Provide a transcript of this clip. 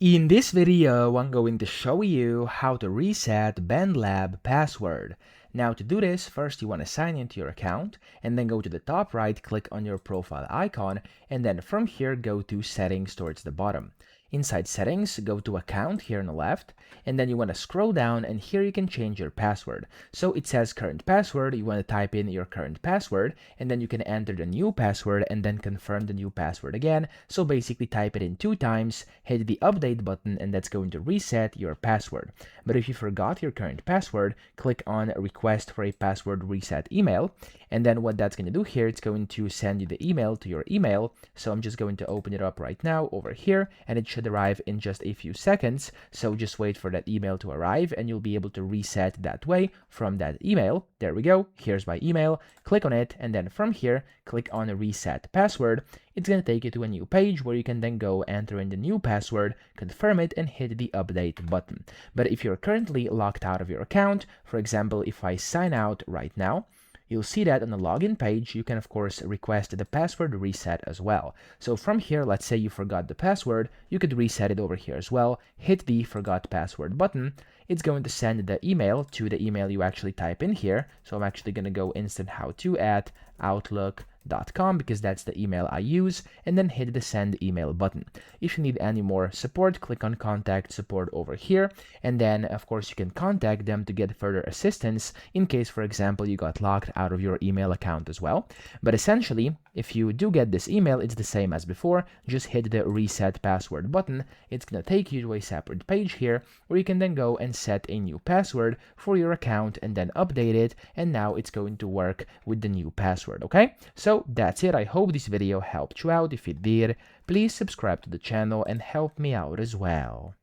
In this video, I'm going to show you how to reset BandLab password. Now to do this, first you want to sign into your account and then go to the top right, click on your profile icon, and then from here go to settings towards the bottom. Inside settings, go to account here on the left, and then you want to scroll down and here you can change your password. So it says current password, you want to type in your current password, and then you can enter the new password and then confirm the new password again. So basically type it in 2 times, hit the update button, and that's going to reset your password. But if you forgot your current password, click on request for a password reset email, and then what that's going to do here, it's going to send you the email to your email. So I'm just going to open it up right now over here, and it should arrive in just a few seconds. So just wait for that email to arrive and you'll be able to reset that way from that email. There we go. Here's my email. Click on it, and then from here, click on reset password. It's going to take you to a new page where you can then go enter in the new password, confirm it, and hit the update button. But if you're currently locked out of your account, for example, if I sign out right now, you'll see that on the login page, you can of course request the password reset as well. So from here, let's say you forgot the password, you could reset it over here as well, hit the forgot password button. It's going to send the email to the email you actually type in here. So I'm actually going to go instanthowto@outlook.com because that's the email I use, and then hit the send email button. If you need any more support, click on contact support over here, and then of course you can contact them to get further assistance in case, for example, you got locked out of your email account as well. But essentially, if you do get this email, it's the same as before. Just hit the reset password button. It's gonna take you to a separate page here where you can then go and set a new password for your account and then update it, and now it's going to work with the new password. Okay, so that's it. I hope this video helped you out. If it did, please subscribe to the channel and help me out as well.